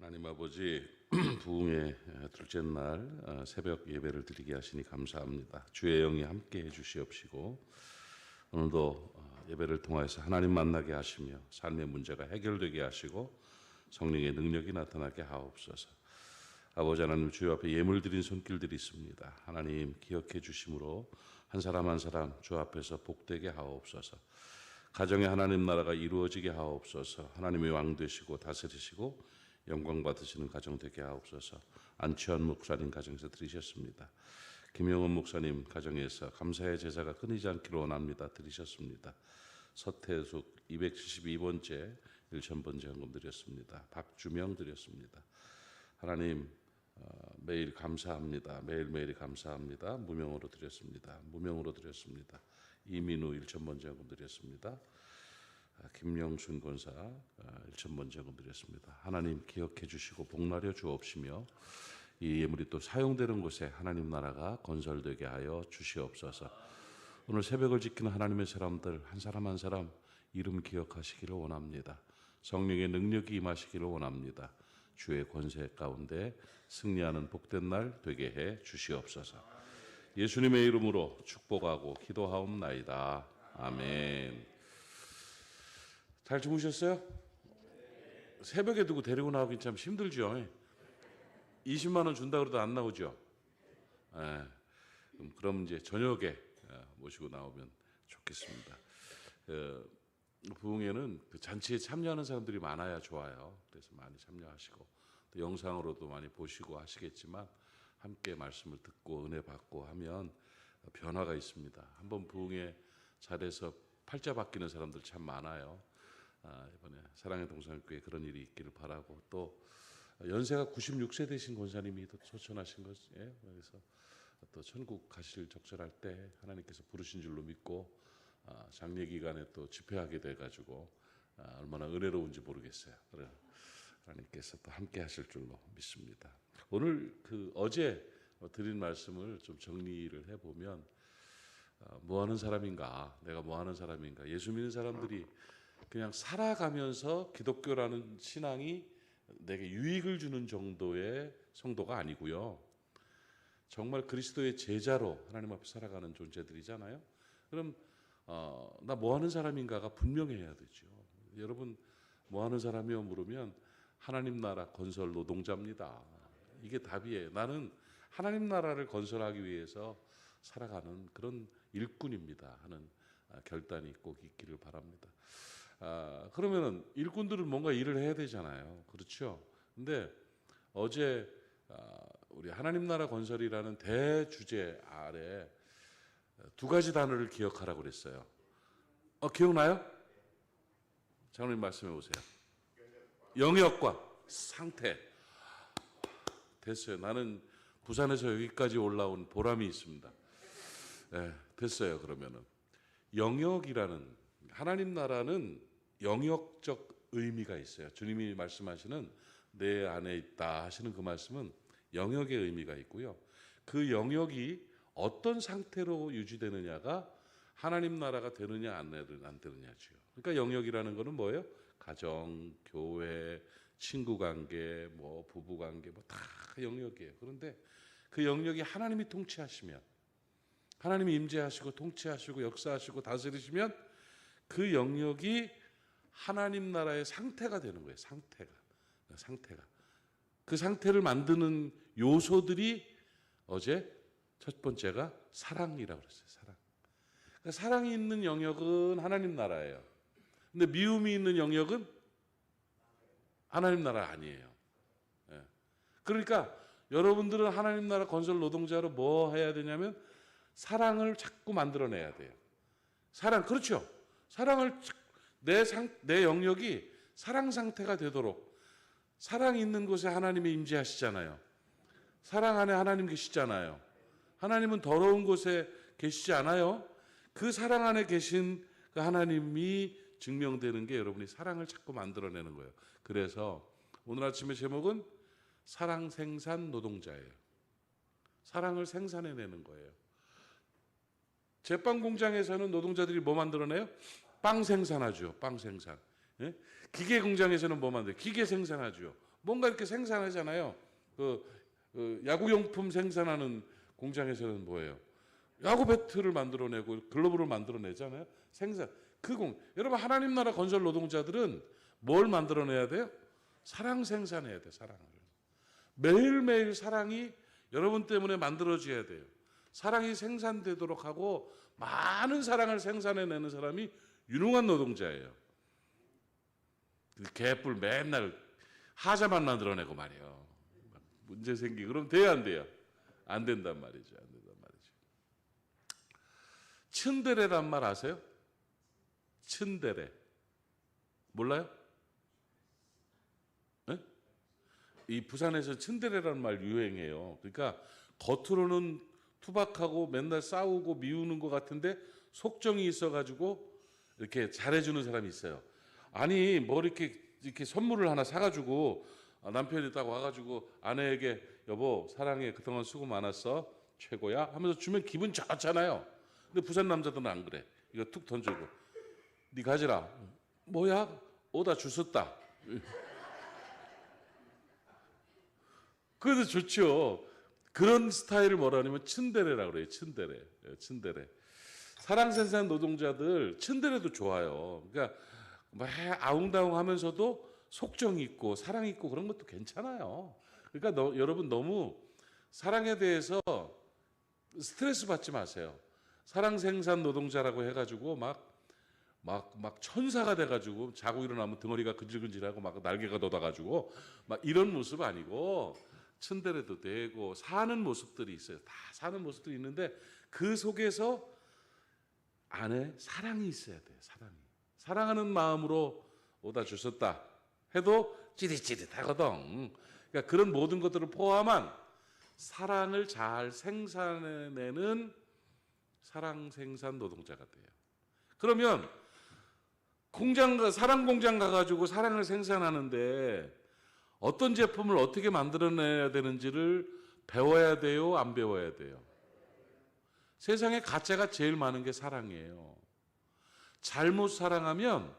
하나님 아버지, 부흥의 둘째 날 새벽 예배를 드리게 하시니 감사합니다. 주의 영이 함께해 주시옵시고 오늘도 예배를 통해서 하나님 만나게 하시며 삶의 문제가 해결되게 하시고 성령의 능력이 나타나게 하옵소서. 아버지 하나님, 주여 앞에 예물 드린 손길들이 있습니다. 하나님 기억해 주심으로 한 사람 한 사람 주 앞에서 복되게 하옵소서. 가정의 하나님 나라가 이루어지게 하옵소서. 하나님의 왕 되시고 다스리시고 영광 받으시는 가정 되게 하옵소서. 안치환 목사님 가정에서 드리셨습니다. 김영원 목사님 가정에서 감사의 제사가 끊이지 않기를 원합니다. 드리셨습니다. 서태숙 272번째 1000번째 헌금 드렸습니다. 박주명 드렸습니다. 하나님 매일 감사합니다. 매일매일이 감사합니다. 무명으로 드렸습니다. 무명으로 드렸습니다. 이민우 1000번째 헌금 드렸습니다. 김영순 권사 1000번째 헌금 드렸습니다. 하나님 기억해 주시고 복나려 주옵시며 이 예물이 또 사용되는 곳에 하나님 나라가 건설되게 하여 주시옵소서. 오늘 새벽을 지키는 하나님의 사람들 한 사람 한 사람 이름 기억하시기를 원합니다. 성령의 능력이 임하시기를 원합니다. 주의 권세 가운데 승리하는 복된 날 되게 해 주시옵소서. 예수님의 이름으로 축복하고 기도하옵나이다. 아멘. 잘 주무셨어요? 새벽에 두고 데리고 나오긴 참 힘들죠. 20만 원 준다 그래도 안 나오죠. 그럼 이제 저녁에 모시고 나오면 좋겠습니다. 부흥회는 그 잔치에 참여하는 사람들이 많아야 좋아요. 그래서 많이 참여하시고 또 영상으로도 많이 보시고 하시겠지만 함께 말씀을 듣고 은혜 받고 하면 변화가 있습니다. 한번 부흥회 자리에서 팔자 바뀌는 사람들 참 많아요. 이번에 사랑의 동산교회 그런 일이 있기를 바라고, 또 연세가 96세 되신 권사님이 또 초청하신 것이에요. 그래서 또 천국 가실 적절할 때 하나님께서 부르신 줄로 믿고 장례 기간에 또 집회하게 돼가지고 얼마나 은혜로운지 모르겠어요. 그래 하나님께서 또 함께 하실 줄로 믿습니다. 오늘 어제 드린 말씀을 좀 정리를 해보면 뭐 하는 사람인가, 내가 뭐 하는 사람인가. 예수 믿는 사람들이 그냥 살아가면서 기독교라는 신앙이 내게 유익을 주는 정도의 성도가 아니고요. 정말 그리스도의 제자로 하나님 앞에 살아가는 존재들이잖아요. 그럼 나 뭐 하는 사람인가가 분명해야 되죠. 여러분 뭐 하는 사람이요 물으면 하나님 나라 건설 노동자입니다. 이게 답이에요. 나는 하나님 나라를 건설하기 위해서 살아가는 그런 일꾼입니다 하는 결단이 꼭 있기를 바랍니다. 그러면은 일꾼들은 뭔가 일을 해야 되잖아요. 그렇죠? 근데 어제 우리 하나님 나라 건설이라는 대주제 아래 두 가지 단어를 기억하라고 그랬어요. 기억나요? 장로님 말씀해 보세요. 영역과 상태. 됐어요. 나는 부산에서 여기까지 올라온 보람이 있습니다. 됐어요. 그러면은 영역이라는, 하나님 나라는 영역적 의미가 있어요. 주님이 말씀하시는 내 안에 있다 하시는 그 말씀은 영역의 의미가 있고요. 그 영역이 어떤 상태로 유지되느냐가 하나님 나라가 되느냐 안 되느냐죠. 그러니까 영역이라는 거는 뭐예요? 가정, 교회, 친구 관계, 뭐 부부 관계, 뭐 다 영역이에요. 그런데 그 영역이 하나님이 통치하시면, 하나님이 임재하시고 통치하시고 역사하시고 다스리시면 그 영역이 하나님 나라의 상태가 되는 거예요. 상태가. 그 상태를 만드는 요소들이 어제 첫 번째가 사랑이라고 그랬어요. 사랑. 그러니까 사랑이 있는 영역은 하나님 나라예요. 근데 미움이 있는 영역은 하나님 나라 아니에요. 그러니까 여러분들은 하나님 나라 건설 노동자로 뭐 해야 되냐면 사랑을 자꾸 만들어내야 돼요. 사랑, 그렇죠? 사랑을, 내 영역이 사랑 상태가 되도록, 사랑이 있는 곳에 하나님이 임재하시잖아요. 사랑 안에 하나님 계시잖아요. 하나님은 더러운 곳에 계시지 않아요. 그 사랑 안에 계신 그 하나님이 증명되는 게 여러분이 사랑을 자꾸 만들어내는 거예요. 그래서 오늘 아침의 제목은 사랑 생산 노동자예요. 사랑을 생산해내는 거예요. 제빵 공장에서는 노동자들이 뭐 만들어내요? 빵 생산하죠. 빵 생산. 기계 공장에서는 뭐 만들어요? 기계 생산하죠. 뭔가 이렇게 생산하잖아요. 야구용품 생산하는 공장에서는 뭐예요? 야구 배트를 만들어내고 글러브를 만들어내잖아요. 생산. 여러분 하나님 나라 건설 노동자들은 뭘 만들어내야 돼요? 사랑 생산해야 돼요. 사랑을. 매일매일 사랑이 여러분 때문에 만들어져야 돼요. 사랑이 생산되도록 하고 많은 사랑을 생산해내는 사람이 유능한 노동자예요. 개뿔 맨날 하자만 만들어내고 말이에요. 문제 생기고 그럼 돼요, 안 돼요? 안 된단 말이죠. 안 된단 말이죠. 츤데레란 말 아세요? 츤데레. 몰라요? 네? 이 부산에서 츤데레라는 말 유행해요. 그러니까 겉으로는 투박하고 맨날 싸우고 미우는 것 같은데 속정이 있어가지고 이렇게 잘해주는 사람이 있어요. 아니 뭐 이렇게 선물을 하나 사가지고 남편이 딱 와가지고 아내에게 여보 사랑해 그동안 수고 많았어 최고야 하면서 주면 기분 좋잖아요. 근데 부산 남자들은 안 그래. 이거 툭 던지고 네 가지라. 뭐야? 오다 주웠다. 그래도 좋죠. 그런 스타일을 뭐라 하냐면 츤데레라고 그래요. 츤데레. 사랑 생산 노동자들 츤데레도 좋아요. 그러니까 막 아웅다웅 하면서도 속정이 있고 사랑이 있고 그런 것도 괜찮아요. 그러니까 여러분 너무 사랑에 대해서 스트레스 받지 마세요. 사랑 생산 노동자라고 해가지고 막 천사가 돼가지고 자고 일어나면 등어리가 근질근질하고 막 날개가 돋아가지고 막 이런 모습 아니고 츤데레도 되고 사는 모습들이 있어요. 다 사는 모습들이 있는데 그 속에서 안에 사랑이 있어야 돼요. 사랑하는 마음으로 오다 주셨다 해도 찌릿찌릿하거든. 그러니까 그런 모든 것들을 포함한 사랑을 잘 생산해내는 사랑 생산 노동자가 돼요. 그러면 사랑 공장 가가지고 사랑을 생산하는데 어떤 제품을 어떻게 만들어내야 되는지를 배워야 돼요? 안 배워야 돼요? 세상에 가짜가 제일 많은 게 사랑이에요. 잘못 사랑하면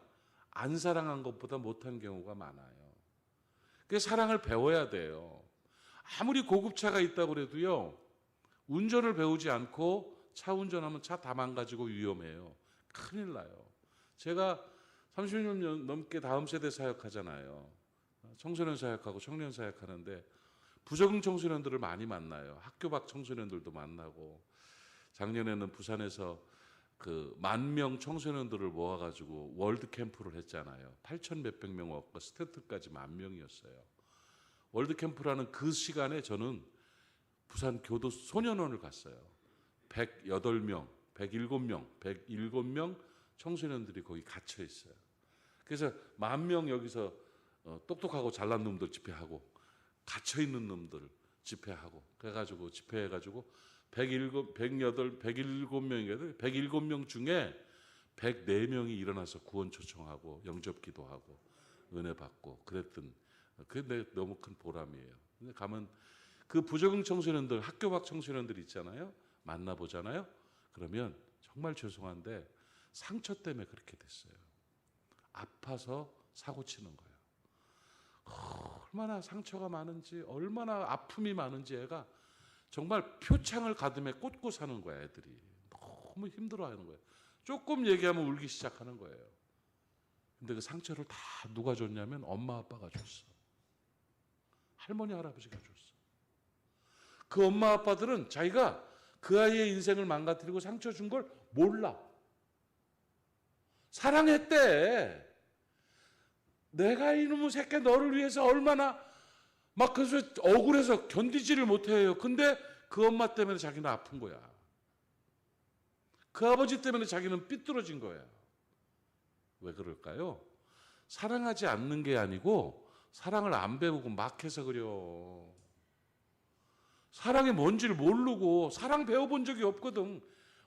안 사랑한 것보다 못한 경우가 많아요. 그래서 사랑을 배워야 돼요. 아무리 고급차가 있다고 해도요. 운전을 배우지 않고 차 운전하면 차 다 망가지고 위험해요. 큰일 나요. 제가 30년 넘게 다음 세대 사역하잖아요. 청소년 사역하고 청년 사역하는데 부적응 청소년들을 많이 만나요. 학교 밖 청소년들도 만나고 작년에는 부산에서 10,000명 청소년들을 모아가지고 월드 캠프를 했잖아요. 8,000 몇백 명 왔고 스태프까지 10,000명이었어요. 월드 캠프라는 그 시간에 저는 부산 교도 소년원을 갔어요. 108명, 107명 청소년들이 거기 갇혀 있어요. 그래서 10,000명 여기서 똑똑하고 잘난 놈들 집회하고 갇혀 있는 놈들 집회하고 그래가지고 집회해가지고 107명 중에 104명이 일어나서 구원 초청하고 영접 기도하고 은혜 받고 그랬던 그게 너무 큰 보람이에요. 근데 가면 그 부적응 청소년들 학교 밖 청소년들 있잖아요. 만나보잖아요. 그러면 정말 죄송한데 상처 때문에 그렇게 됐어요. 아파서 사고 치는 거예요. 얼마나 상처가 많은지 얼마나 아픔이 많은지 애가 정말 표창을 가슴에 꽂고 사는 거야. 애들이 너무 힘들어하는 거예요. 조금 얘기하면 울기 시작하는 거예요. 근데 그 상처를 다 누가 줬냐면 엄마 아빠가 줬어. 할머니 할아버지가 줬어. 그 엄마 아빠들은 자기가 그 아이의 인생을 망가뜨리고 상처 준 걸 몰라. 사랑했대. 내가 이놈의 새끼 너를 위해서 얼마나 막 그래서 억울해서 견디지를 못해요. 근데 그 엄마 때문에 자기는 아픈 거야. 그 아버지 때문에 자기는 삐뚤어진 거야. 왜 그럴까요? 사랑하지 않는 게 아니고 사랑을 안 배우고 막 해서 그래요. 사랑이 뭔지를 모르고 사랑 배워본 적이 없거든.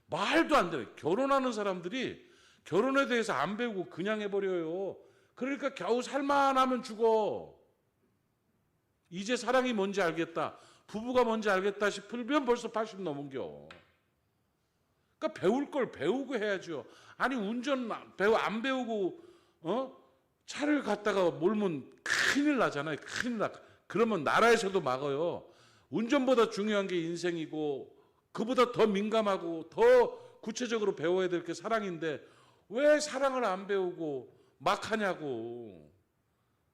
말도 안 돼. 결혼하는 사람들이 결혼에 대해서 안 배우고 그냥 해버려요. 그러니까 겨우 살만하면 죽어. 이제 사랑이 뭔지 알겠다. 부부가 뭔지 알겠다 싶으면 벌써 80 넘은겨. 그러니까 배울 걸 배우고 해야죠. 아니 운전 안 배우고 차를 갖다가 몰면 큰일 나잖아요. 큰일 나. 그러면 나라에서도 막아요. 운전보다 중요한 게 인생이고 그보다 더 민감하고 더 구체적으로 배워야 될 게 사랑인데 왜 사랑을 안 배우고 막 하냐고.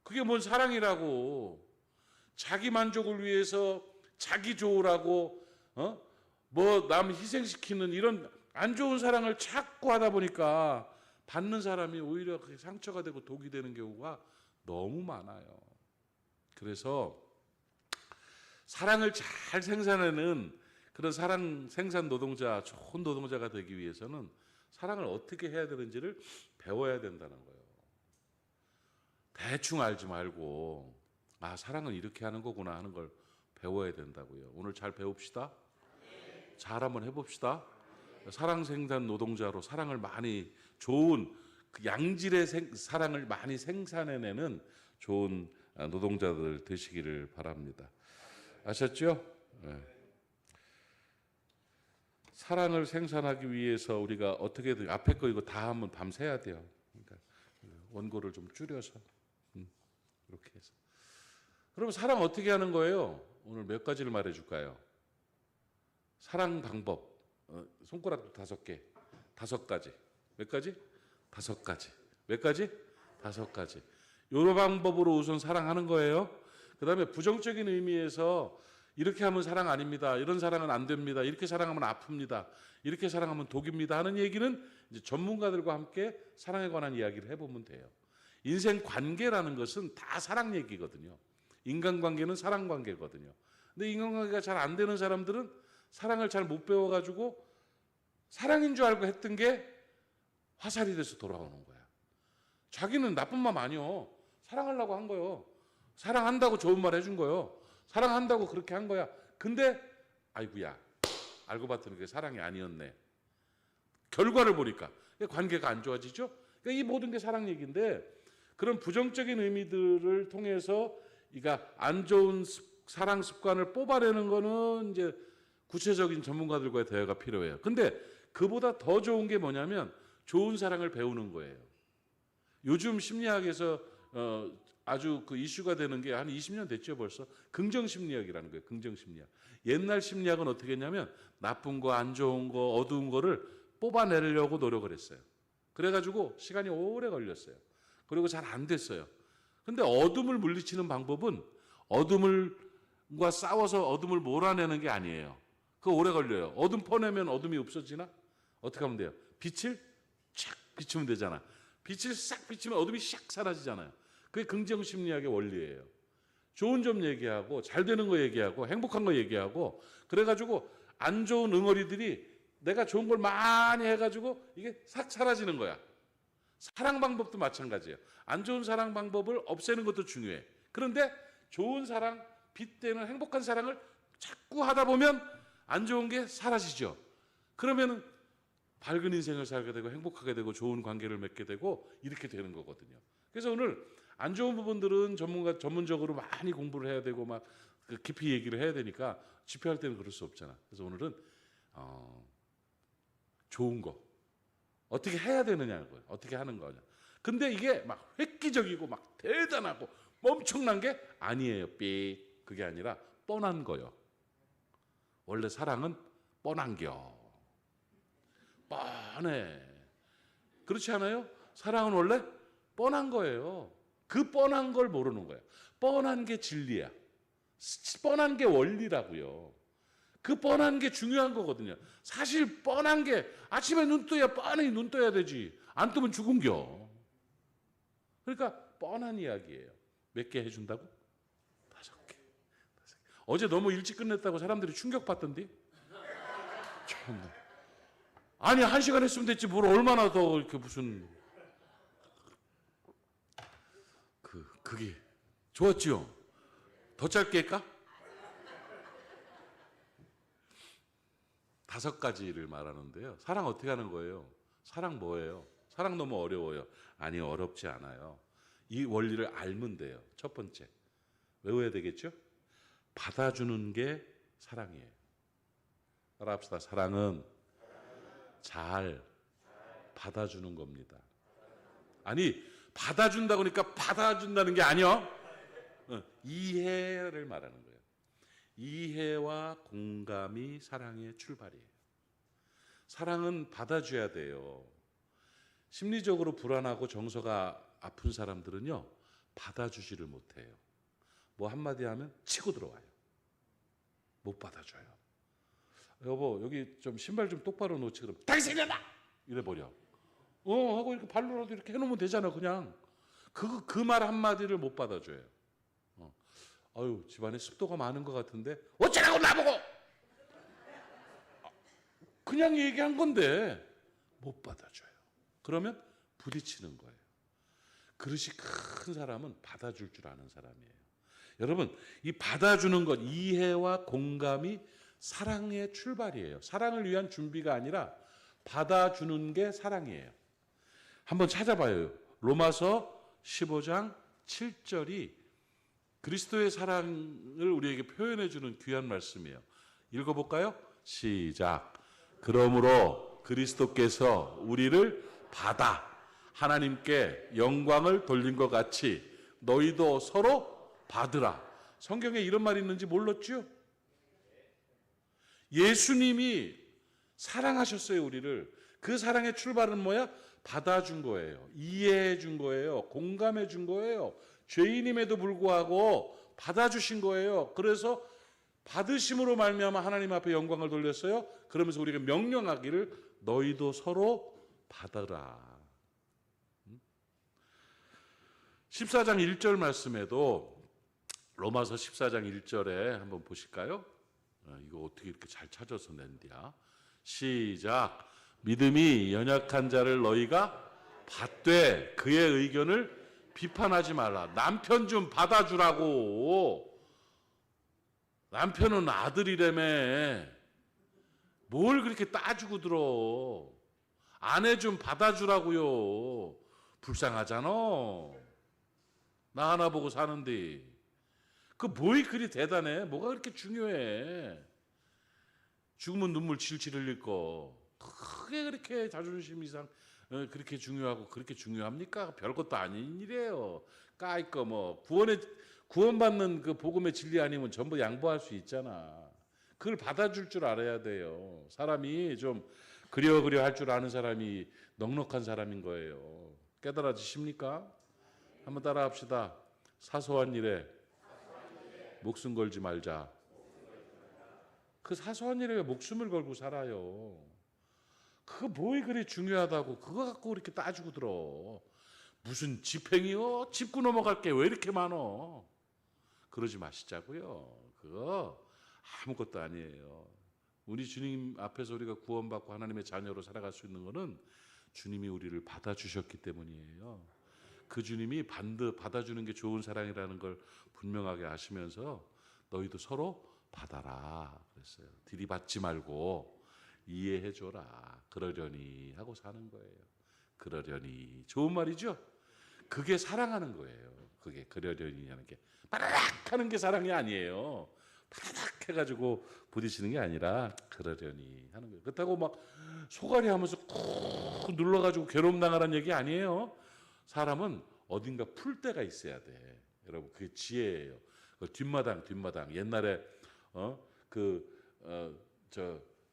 그게 뭔 사랑이라고. 자기 만족을 위해서 자기 좋으라고 뭐 남 희생시키는 이런 안 좋은 사랑을 자꾸 하다 보니까 받는 사람이 오히려 그게 상처가 되고 독이 되는 경우가 너무 많아요. 그래서 사랑을 잘 생산하는 그런 사랑 생산 노동자, 좋은 노동자가 되기 위해서는 사랑을 어떻게 해야 되는지를 배워야 된다는 거예요. 대충 알지 말고 아, 사랑은 이렇게 하는 거구나 하는 걸 배워야 된다고요. 오늘 잘 배웁시다. 잘 한번 해봅시다. 사랑 생산 노동자로 사랑을 많이 좋은 그 양질의 사랑을 많이 생산해내는 좋은 노동자들 되시기를 바랍니다. 아셨죠? 네. 사랑을 생산하기 위해서 우리가 어떻게 앞에 거 이거 다 한번 밤새야 돼요. 그러니까 원고를 좀 줄여서 이렇게 해서. 그럼 사랑 어떻게 하는 거예요? 오늘 몇 가지를 말해줄까요? 사랑 방법. 손가락도 5개, 5가지. 몇 가지? 5가지. 몇 가지? 5가지. 여러 방법으로 우선 사랑하는 거예요. 그 다음에 부정적인 의미에서 이렇게 하면 사랑 아닙니다. 이런 사랑은 안 됩니다. 이렇게 사랑하면 아픕니다. 이렇게 사랑하면 독입니다. 하는 얘기는 이제 전문가들과 함께 사랑에 관한 이야기를 해보면 돼요. 인생 관계라는 것은 다 사랑 얘기거든요. 인간관계는 사랑 관계거든요. 근데 인간관계가 잘 안 되는 사람들은 사랑을 잘 못 배워가지고 사랑인 줄 알고 했던 게 화살이 돼서 돌아오는 거야. 자기는 나쁜 맘 아니요. 사랑하려고 한 거요. 사랑한다고 좋은 말 해준 거요. 사랑한다고 그렇게 한 거야. 근데 아이고야 알고 봤더니 그게 사랑이 아니었네. 결과를 보니까 관계가 안 좋아지죠. 그러니까 이 모든 게 사랑 얘기인데 그런 부정적인 의미들을 통해서 그러니까 안 좋은 사랑 습관을 뽑아내는 거는 이제 구체적인 전문가들과의 대화가 필요해요. 근데 그보다 더 좋은 게 뭐냐면 좋은 사랑을 배우는 거예요. 요즘 심리학에서 아주 그 이슈가 되는 게 한 20년 됐죠 벌써. 긍정심리학이라는 거예요. 긍정심리학. 옛날 심리학은 어떻게 했냐면 나쁜 거, 안 좋은 거, 어두운 거를 뽑아내려고 노력을 했어요. 그래가지고 시간이 오래 걸렸어요. 그리고 잘 안 됐어요. 근데 어둠을 물리치는 방법은 어둠과 싸워서 어둠을 몰아내는 게 아니에요. 그거 오래 걸려요. 어둠 퍼내면 어둠이 없어지나? 어떻게 하면 돼요? 빛을 촥 비추면 되잖아. 빛을 싹 비추면 어둠이 샥 사라지잖아요. 그게 긍정심리학의 원리예요. 좋은 점 얘기하고 잘 되는 거 얘기하고 행복한 거 얘기하고 그래가지고 안 좋은 응어리들이 내가 좋은 걸 많이 해가지고 이게 싹 사라지는 거야. 사랑 방법도 마찬가지예요. 안 좋은 사랑 방법을 없애는 것도 중요해. 그런데 좋은 사랑, 빛되는 행복한 사랑을 자꾸 하다 보면 안 좋은 게 사라지죠. 그러면 밝은 인생을 살게 되고 행복하게 되고 좋은 관계를 맺게 되고 이렇게 되는 거거든요. 그래서 오늘 안 좋은 부분들은 전문적으로 많이 공부를 해야 되고 막 깊이 얘기를 해야 되니까 집회할 때는 그럴 수 없잖아. 그래서 오늘은 좋은 거 어떻게 해야 되느냐는 거예요. 어떻게 하는 거냐. 근데 이게 막 획기적이고 막 대단하고 엄청난 게 아니에요. 그게 아니라 뻔한 거요. 원래 사랑은 뻔한겨. 뻔해. 그렇지 않아요? 사랑은 원래 뻔한 거예요. 그 뻔한 걸 모르는 거예요. 뻔한 게 진리야. 뻔한 게 원리라고요. 그 뻔한 게 중요한 거거든요. 사실 뻔한 게 아침에 눈 떠야 뻔히 눈 떠야 되지. 안 뜨면 죽은겨. 그러니까 뻔한 이야기예요. 몇 개 해준다고? 5개. 어제 너무 일찍 끝냈다고 사람들이 충격받던데? 참나. 아니 1시간 했으면 됐지 뭘 얼마나 더 이렇게 무슨 그게 좋았지요? 더 짧게 할까? 5가지를 말하는데요. 사랑 어떻게 하는 거예요? 사랑 뭐예요? 사랑 너무 어려워요. 아니 어렵지 않아요. 이 원리를 알면 돼요. 첫 번째 외워야 되겠죠? 받아주는 게 사랑이에요. 따라합시다. 사랑은 잘 받아주는 겁니다. 아니 받아준다고 하니까 받아준다는 게 아니요. 이해를 말하는 거예요. 이해와 공감이 사랑의 출발이에요. 사랑은 받아줘야 돼요. 심리적으로 불안하고 정서가 아픈 사람들은요, 받아주지를 못해요. 뭐 한마디 하면 치고 들어와요. 못 받아줘요. 여보, 여기 좀 신발 좀 똑바로 놓지. 그럼 당신이다! 이래버려. 하고 이렇게 발로라도 이렇게 해놓으면 되잖아, 그냥. 그 말 한마디를 못 받아줘요. 아유, 집안에 습도가 많은 것 같은데 어쩌라고 나보고! 그냥 얘기한 건데 못 받아줘요. 그러면 부딪히는 거예요. 그릇이 큰 사람은 받아줄 줄 아는 사람이에요. 여러분, 이 받아주는 것, 이해와 공감이 사랑의 출발이에요. 사랑을 위한 준비가 아니라 받아주는 게 사랑이에요. 한번 찾아봐요. 로마서 15장 7절이 그리스도의 사랑을 우리에게 표현해주는 귀한 말씀이에요. 읽어볼까요? 시작. 그러므로 그리스도께서 우리를 받아 하나님께 영광을 돌린 것 같이 너희도 서로 받으라. 성경에 이런 말이 있는지 몰랐죠? 예수님이 사랑하셨어요, 우리를. 그 사랑의 출발은 뭐야? 받아준 거예요. 이해해 준 거예요. 공감해 준 거예요. 죄인임에도 불구하고 받아주신 거예요. 그래서 받으심으로 말미암아 하나님 앞에 영광을 돌렸어요. 그러면서 우리가 명령하기를 너희도 서로 받아라. 14장 1절 말씀에도 로마서 14장 1절에 한번 보실까요? 이거 어떻게 이렇게 잘 찾아서 낸디야? 시작. 믿음이 연약한 자를 너희가 받되 그의 의견을 비판하지 말라. 남편 좀 받아주라고. 남편은 아들이라며. 뭘 그렇게 따지고 들어. 아내 좀 받아주라고요. 불쌍하잖아. 나 하나 보고 사는데. 그 뭐이 그리 대단해? 뭐가 그렇게 중요해? 죽으면 눈물 질질 흘릴 거. 그게 그렇게 자존심 이상 그렇게 중요하고 그렇게 중요합니까? 별것도 아닌 일이에요. 까이 거 뭐 구원받는 그 복음의 진리 아니면 전부 양보할 수 있잖아. 그걸 받아줄 줄 알아야 돼요. 사람이 좀 그려 할 줄 아는 사람이 넉넉한 사람인 거예요. 깨달아지십니까? 한번 따라합시다. 사소한 일에 목숨 걸지 말자. 그 사소한 일에 왜 목숨을 걸고 살아요? 그거 뭐이 그리 중요하다고 그거 갖고 이렇게 따지고 들어. 무슨 집행이요? 짚고 넘어갈 게 왜 이렇게 많어? 그러지 마시자고요. 그거 아무것도 아니에요. 우리 주님 앞에서 우리가 구원받고 하나님의 자녀로 살아갈 수 있는 것은 주님이 우리를 받아주셨기 때문이에요. 그 주님이 받아주는 게 좋은 사랑이라는 걸 분명하게 아시면서 너희도 서로 받아라 그랬어요. 들이받지 말고 이해해줘라. 그러려니 하고 사는 거예요. 그러려니 좋은 말이죠. 그게 사랑하는 거예요. 그게 그러려니 하는 게 바라락 하는 게 사랑이 아니에요. 바라락 해가지고 부딪히는 게 아니라 그러려니 하는 거예요. 그렇다고 막 소갈이 하면서 꾹 눌러가지고 괴로움 당하라는 얘기 아니에요. 사람은 어딘가 풀 데가 있어야 돼. 여러분 그게 지혜예요. 그 뒷마당 옛날에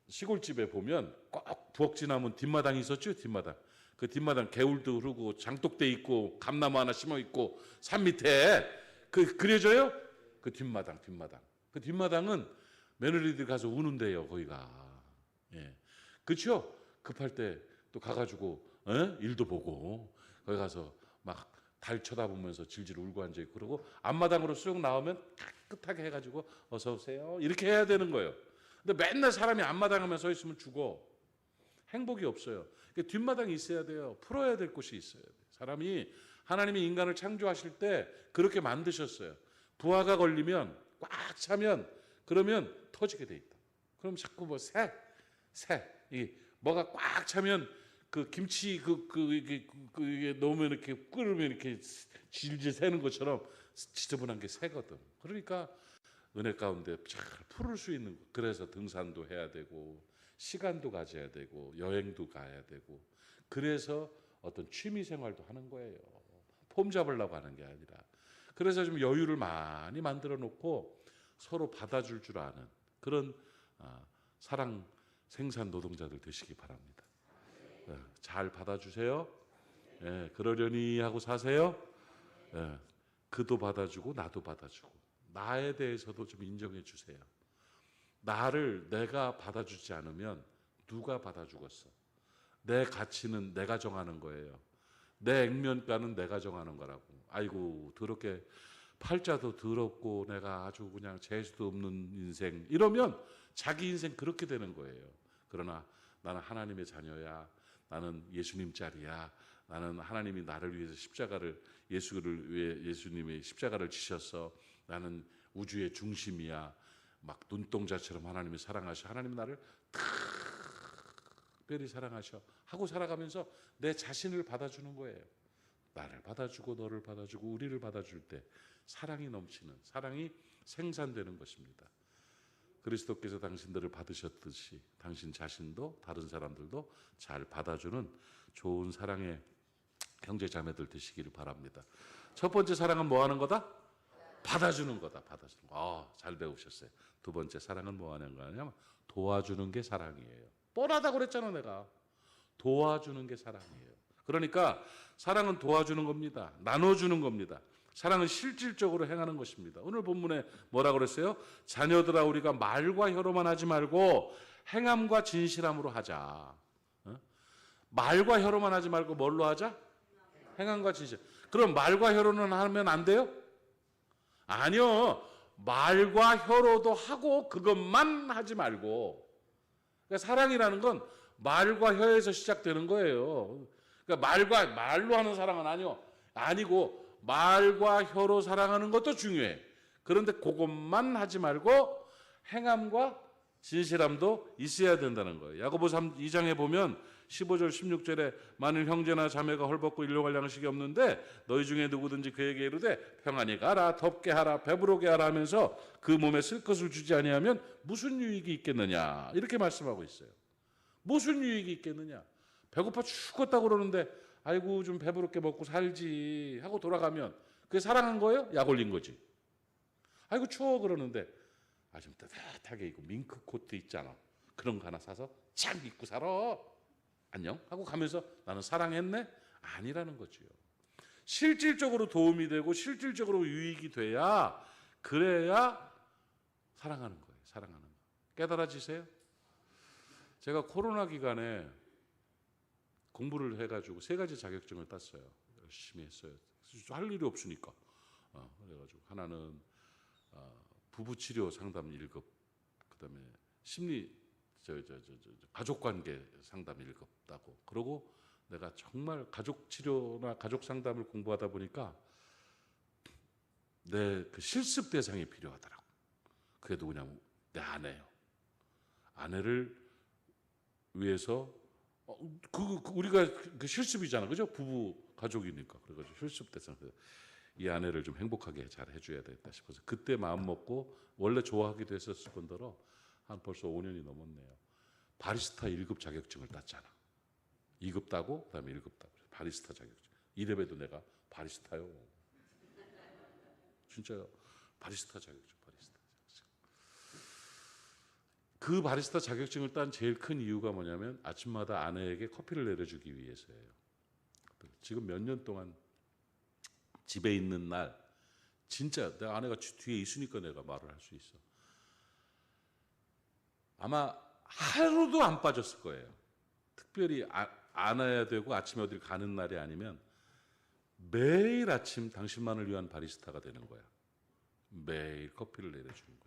시골집에 보면 꼭 부엌지나무 뒷마당이 있었죠. 뒷마당. 그 뒷마당 개울도 흐르고 장독대 있고 감나무 하나 심어 있고 산 밑에 그려져요. 그 뒷마당. 그 뒷마당은 며느리들 가서 우는데요. 거기가. 예. 그렇죠? 급할 때 또 가가지고 일도 보고 거기 가서 막 달 쳐다보면서 질질 울고 앉아 있고 그러고 앞마당으로 쑥 나오면 깨끗하게 해가지고 어서 오세요 이렇게 해야 되는 거예요. 근데 맨날 사람이 앞마당에만 서 있으면 죽어. 행복이 없어요. 그러니까 뒷마당이 있어야 돼요. 풀어야 될 곳이 있어야 돼요. 사람이 하나님이 인간을 창조하실 때 그렇게 만드셨어요. 부하가 걸리면 꽉 차면 그러면 터지게 돼 있다. 그럼 자꾸 뭐 이 뭐가 꽉 차면 그 김치 이게 넣으면 이렇게 끓으면 이렇게 질질 새는 것처럼 지저분한 게 새거든. 그러니까 은혜 가운데 잘 풀을 수 있는 것. 그래서 등산도 해야 되고 시간도 가져야 되고 여행도 가야 되고 그래서 어떤 취미 생활도 하는 거예요. 폼 잡으려고 하는 게 아니라. 그래서 좀 여유를 많이 만들어 놓고 서로 받아줄 줄 아는 그런 사랑 생산 노동자들 되시기 바랍니다. 잘 받아주세요. 그러려니 하고 사세요. 그도 받아주고 나도 받아주고 나에 대해서도 좀 인정해 주세요. 나를 내가 받아주지 않으면 누가 받아주겠어? 내 가치는 내가 정하는 거예요. 내 액면가는 내가 정하는 거라고. 아이고 더럽게 팔자도 더럽고 내가 아주 그냥 재수도 없는 인생 이러면 자기 인생 그렇게 되는 거예요. 그러나 나는 하나님의 자녀야. 나는 예수님 짤이야. 나는 하나님이 나를 위해서 예수를 위해 예수님의 십자가를 지셨어. 나는 우주의 중심이야. 막 눈동자처럼 하나님이 사랑하셔. 하나님이 나를 특별히 사랑하셔. 하고 살아가면서 내 자신을 받아주는 거예요. 나를 받아주고 너를 받아주고 우리를 받아줄 때 사랑이 넘치는 사랑이 생산되는 것입니다. 그리스도께서 당신들을 받으셨듯이 당신 자신도 다른 사람들도 잘 받아주는 좋은 사랑의 형제 자매들 되시기를 바랍니다. 첫 번째 사랑은 뭐 하는 거다? 받아주는 거다. 받아주는 거. 잘 배우셨어요. 두 번째 사랑은 뭐 하는 거냐면 도와주는 게 사랑이에요. 뻔하다고 그랬잖아 내가. 도와주는 게 사랑이에요. 그러니까 사랑은 도와주는 겁니다. 나눠주는 겁니다. 사랑은 실질적으로 행하는 것입니다. 오늘 본문에 뭐라고 그랬어요? 자녀들아 우리가 말과 혀로만 하지 말고 행함과 진실함으로 하자. 말과 혀로만 하지 말고 뭘로 하자? 행함과 진실. 그럼 말과 혀로는 하면 안 돼요? 아니요. 말과 혀로도 하고 그것만 하지 말고. 그러니까 사랑이라는 건 말과 혀에서 시작되는 거예요. 그러니까 말로 하는 사랑은 아니고 말과 혀로 사랑하는 것도 중요해. 그런데 그것만 하지 말고 행함과 진실함도 있어야 된다는 거예요. 야고보서 2장에 보면 15절 16절에 만일 형제나 자매가 헐벗고 일용할 양식이 없는데 너희 중에 누구든지 그에게 이르되 평안히 가라 덥게 하라 배부르게 하라 하면서 그 몸에 쓸 것을 주지 아니하면 무슨 유익이 있겠느냐 이렇게 말씀하고 있어요. 무슨 유익이 있겠느냐. 배고파 죽겠다고 그러는데 아이고 좀 배부르게 먹고 살지 하고 돌아가면 그게 사랑한 거예요? 약 올린 거지. 아이고 추워 그러는데 좀 따뜻하게 입고 밍크 코트 있잖아. 그런 거 하나 사서 참 입고 살아. 안녕 하고 가면서 나는 사랑했네? 아니라는 거지요. 실질적으로 도움이 되고 실질적으로 유익이 돼야 그래야 사랑하는 거예요. 사랑하는 거. 깨달아지세요? 제가 코로나 기간에 공부를 해가지고 3가지 자격증을 땄어요. 열심히 했어요. 할 일이 없으니까. 그래가지고 하나는 부부치료 상담 1급, 그다음에 심리 가족관계 상담 1급 따고. 그러고 내가 정말 가족 치료나 가족 상담을 공부하다 보니까 내 그 실습 대상이 필요하더라고. 그게 누구냐면 내 아내요. 아내를 위해서 우리가 그 실습이잖아, 그죠? 부부 가족이니까. 그래가지고 실습 대상 이 아내를 좀 행복하게 잘 해줘야 되겠다 싶어서 그때 마음 먹고 원래 좋아하기도 했었을 뿐더러 한 벌써 5년이 넘었네요. 바리스타 1급 자격증을 땄잖아. 2급 따고 그다음에 1급 따고 바리스타 자격증. 이래봬도 내가 바리스타요. 진짜요. 바리스타 자격증. 그 바리스타 자격증을 딴 제일 큰 이유가 뭐냐면 아침마다 아내에게 커피를 내려주기 위해서예요. 지금 몇 년 동안 집에 있는 날 진짜 내 아내가 뒤에 있으니까 내가 말을 할 수 있어. 아마 하루도 안 빠졌을 거예요. 특별히 안아야 되고 아침에 어딜 가는 날이 아니면 매일 아침 당신만을 위한 바리스타가 되는 거야. 매일 커피를 내려주는 거예요.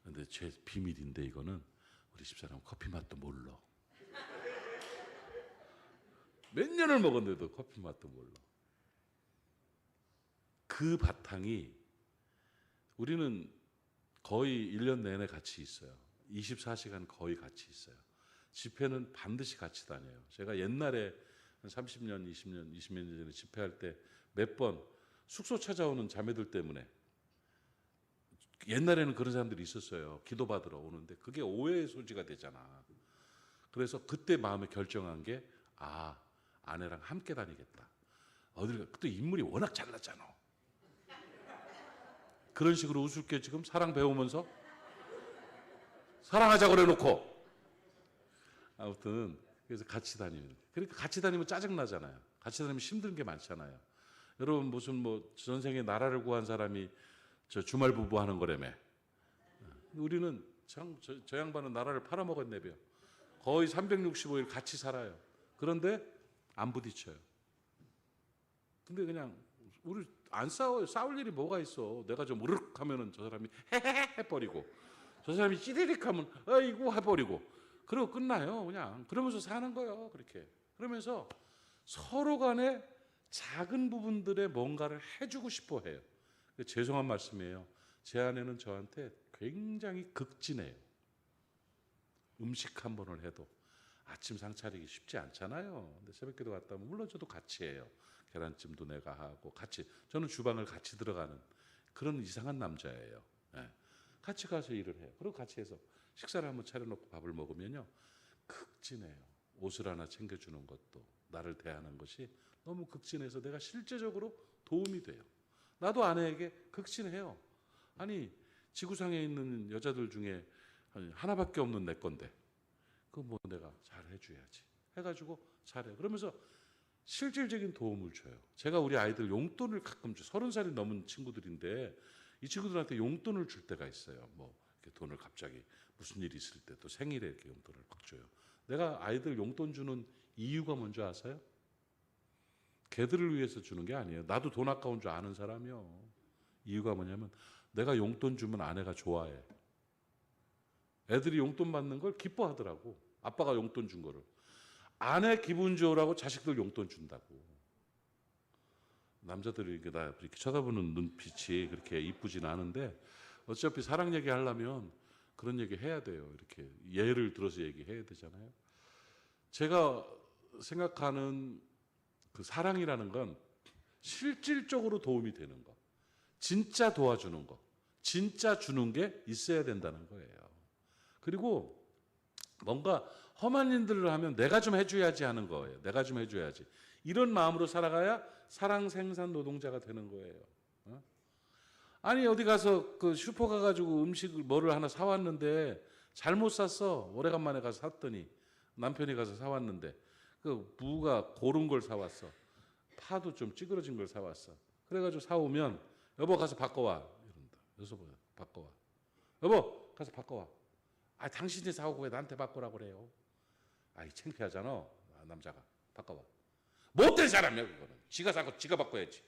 근데 제 비밀인데 이거는 우리 집사람 커피 맛도 몰라. 몇 년을 먹었는데도 커피 맛도 몰라. 그 바탕이 우리는 거의 1년 내내 같이 있어요. 24시간 거의 같이 있어요. 집회는 반드시 같이 다녀요. 제가 옛날에 한 30년, 20년 전에 집회할 때 몇 번 숙소 찾아오는 자매들 때문에 옛날에는 그런 사람들이 있었어요. 기도받으러 오는데 그게 오해의 소지가 되잖아. 그래서 그때 마음에 결정한 게 아내랑 함께 다니겠다. 어딜 또 인물이 워낙 잘났잖아. 그런 식으로 웃을 게 지금 사랑 배우면서 사랑하자고 그래놓고. 아무튼 그래서 같이 다니는. 그러니까 같이 다니면 짜증 나잖아요. 같이 다니면 힘든 게 많잖아요. 여러분 무슨 뭐 전생에 나라를 구한 사람이 저 주말 부부 하는 거라며. 우리는 참 저 양반은 나라를 팔아먹었네벼. 거의 365일 같이 살아요. 그런데 안 부딪혀요. 근데 그냥 우리 안 싸워요. 싸울 일이 뭐가 있어. 내가 좀 으르륵 하면은 저 사람이 헤헤헤 해버리고, 저 사람이 찌리릭 하면 아이고 해버리고, 그러고 끝나요. 그냥 그러면서 사는 거예요. 그렇게. 그러면서 서로 간에 작은 부분들에 뭔가를 해주고 싶어 해요. 죄송한 말씀이에요. 제 아내는 저한테 굉장히 극진해요. 음식 한 번을 해도 아침 상 차리기 쉽지 않잖아요. 근데 새벽기도 갔다 오면 물론 저도 같이 해요. 계란찜도 내가 하고 같이. 저는 주방을 같이 들어가는 그런 이상한 남자예요. 네. 같이 가서 일을 해요. 그리고 같이 해서 식사를 한번 차려놓고 밥을 먹으면요, 극진해요. 옷을 하나 챙겨주는 것도, 나를 대하는 것이 너무 극진해서 내가 실제적으로 도움이 돼요. 나도 아내에게 극진해요. 아니 지구상에 있는 여자들 중에 하나밖에 없는 내 건데 그거 뭐 내가 잘 해줘야지 해가지고 잘해. 그러면서 실질적인 도움을 줘요. 제가 우리 아이들 용돈을 가끔 줘. 30살이 넘은 친구들인데 이 친구들한테 용돈을 줄 때가 있어요. 뭐 이렇게 돈을 갑자기 무슨 일이 있을 때, 또 생일에 이렇게 용돈을 막 줘요. 내가 아이들 용돈 주는 이유가 뭔지 아세요? 걔들을 위해서 주는 게 아니에요. 나도 돈 아까운 줄 아는 사람이요. 이유가 뭐냐면 내가 용돈 주면 아내가 좋아해. 애들이 용돈 받는 걸 기뻐하더라고. 아빠가 용돈 준 거를. 아내 기분 좋으라고 자식들 용돈 준다고. 남자들이 이렇게 나 이렇게 쳐다보는 눈빛이 그렇게 이쁘진 않은데 어차피 사랑 얘기하려면 그런 얘기 해야 돼요. 이렇게 예를 들어서 얘기해야 되잖아요. 제가 생각하는 그 사랑이라는 건 실질적으로 도움이 되는 거, 진짜 도와주는 거, 진짜 주는 게 있어야 된다는 거예요. 그리고 뭔가 험한 일들을 하면 내가 좀 해줘야지 하는 거예요. 내가 좀 해줘야지. 이런 마음으로 살아가야 사랑 생산 노동자가 되는 거예요. 아니 어디 가서 그 슈퍼 가가지고 음식을 뭐를 하나 사왔는데 잘못 샀어. 오래간만에 가서 샀더니 남편이 가서 사왔는데 그 무가 고른 걸 사왔어. 파도 좀 찌그러진 걸 사왔어. 그래가지고 사오면 여보 가서 바꿔와 이런다. 여보 바꿔와. 여보 가서 바꿔와. 아 당신이 사오고 왜 나한테 바꾸라고 그래요? 아이 창피하잖아. 남자가 바꿔와. 못된 사람이야 그거는. 지가 사고 지가 바꿔야지.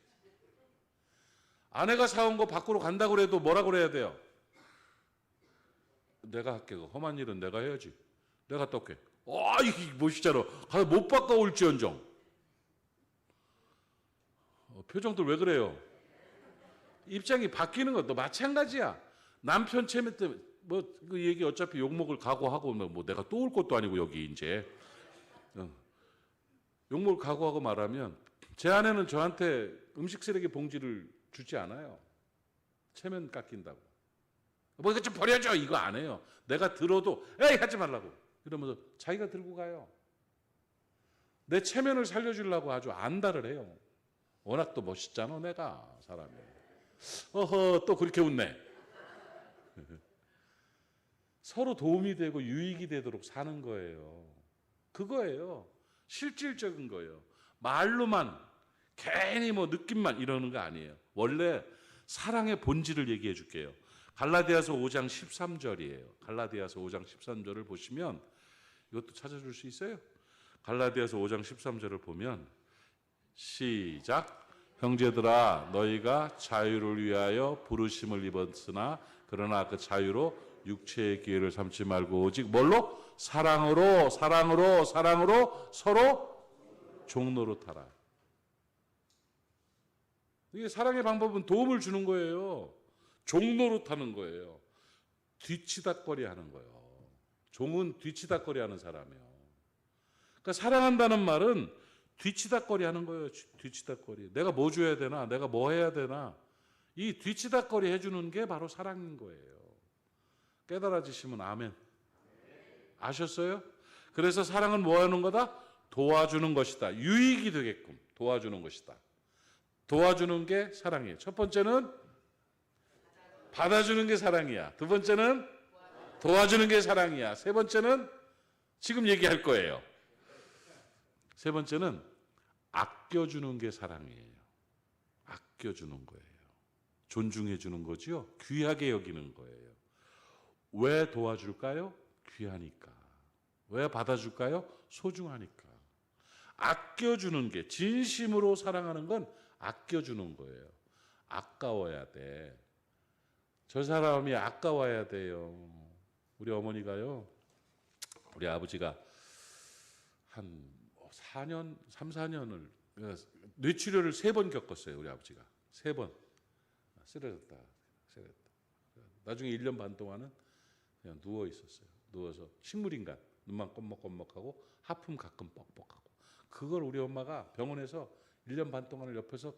아내가 사온 거 바꾸러 간다고 그래도 뭐라 그래야 돼요? 내가 할게. 그 험한 일은 내가 해야지. 내가 갔다 올게. 이게 멋있잖아. 가서 못 바꿔올지언정. 표정들 왜 그래요? 입장이 바뀌는 것도 마찬가지야. 남편 체면 때문에 뭐그 얘기 어차피 욕먹을 각오하고 뭐 내가 또 올 것도 아니고 여기 이제 욕먹을 각오하고 말하면 제 아내는 저한테 음식 쓰레기 봉지를 주지 않아요. 체면 깎인다고. 뭐 이거 좀 버려줘 이거 안 해요. 내가 들어도 에이 하지 말라고 이러면서 자기가 들고 가요. 내 체면을 살려주려고 아주 안달을 해요. 워낙 또 멋있잖아 내가 사람이. 어허 또 그렇게 웃네. 서로 도움이 되고 유익이 되도록 사는 거예요. 그거예요. 실질적인 거예요. 말로만 괜히 뭐 느낌만 이러는 거 아니에요. 원래 사랑의 본질을 얘기해 줄게요. 갈라디아서 5장 13절이에요. 갈라디아서 5장 13절을 보시면 이것도 찾아줄 수 있어요? 갈라디아서 5장 13절을 보면 시작. 형제들아 너희가 자유를 위하여 부르심을 입었으나 그러나 그 자유로 육체의 기회를 삼지 말고 오직 뭘로? 사랑으로 서로 종노릇하라. 이게 사랑의 방법은 도움을 주는 거예요. 종노릇하는 거예요. 뒤치다꺼리 하는 거예요. 종은 뒤치다꺼리 하는 사람이에요. 그러니까 사랑한다는 말은 뒤치다꺼리 하는 거예요. 뒤치다꺼리. 내가 뭐 줘야 되나? 내가 뭐 해야 되나? 이 뒤치다꺼리 해주는 게 바로 사랑인 거예요. 깨달아지시면 아멘. 아셨어요? 그래서 사랑은 뭐 하는 거다? 도와주는 것이다. 유익이 되게끔 도와주는 것이다. 도와주는 게 사랑이에요. 첫 번째는 받아주는 게 사랑이야. 두 번째는 도와주는 게 사랑이야. 세 번째는 지금 얘기할 거예요. 세 번째는 아껴주는 게 사랑이에요. 아껴주는 거예요. 존중해 주는 거죠. 귀하게 여기는 거예요. 왜 도와줄까요? 귀하니까. 왜 받아줄까요? 소중하니까. 아껴주는 게, 진심으로 사랑하는 건 아껴주는 거예요. 아까워야 돼. 저 사람이 아까워야 돼요. 우리 어머니가요, 우리 아버지가 한 4년, 3, 4년을 뇌출혈을 3번 겪었어요. 우리 아버지가 3번 쓰러졌다. 나중에 1년 반 동안은 그냥 누워 있었어요. 누워서 식물인간, 눈만 껌먹껌먹하고 하품 가끔 뻑뻑하고. 그걸 우리 엄마가 병원에서 1년 반 동안을 옆에서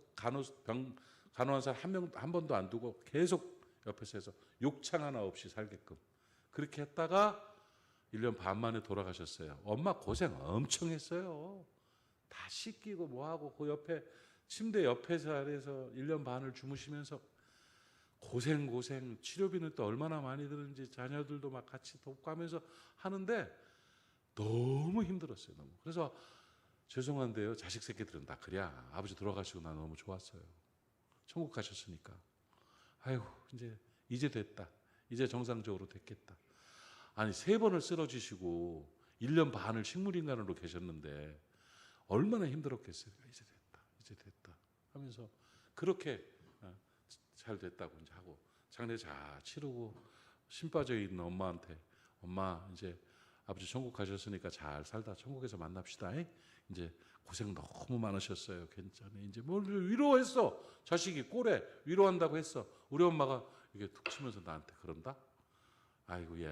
간호사 한 번도 안 두고 계속 옆에서 해서 욕창 하나 없이 살게끔 그렇게 했다가 1년 반 만에 돌아가셨어요. 엄마 고생 엄청 했어요. 다 씻기고 뭐하고 그 옆에 침대 옆에 자리에서 1년 반을 주무시면서 고생 치료비는 또 얼마나 많이 드는지 자녀들도 막 같이 돕고 하면서 하는데 너무 힘들었어요. 너무. 그래서 죄송한데요, 자식 새끼들은 다 그래. 아버지 돌아가시고 나 너무 좋았어요. 천국 가셨으니까. 아유, 이제 됐다. 이제 정상적으로 됐겠다. 아니 3번을 쓰러지시고 1년 반을 식물인간으로 계셨는데 얼마나 힘들었겠어요. 이제 됐다 하면서 그렇게 잘 됐다고 이제 하고 장례 잘 치르고 심 빠져 있는 엄마한테, 엄마 이제 아버지 천국 가셨으니까 잘 살다 천국에서 만납시다. 이제 고생 너무 많으셨어요. 괜찮아. 이제 뭘 위로했어. 자식이 꼴에 위로한다고 했어. 우리 엄마가 이게 툭 치면서 나한테 그런다. 아이고 예.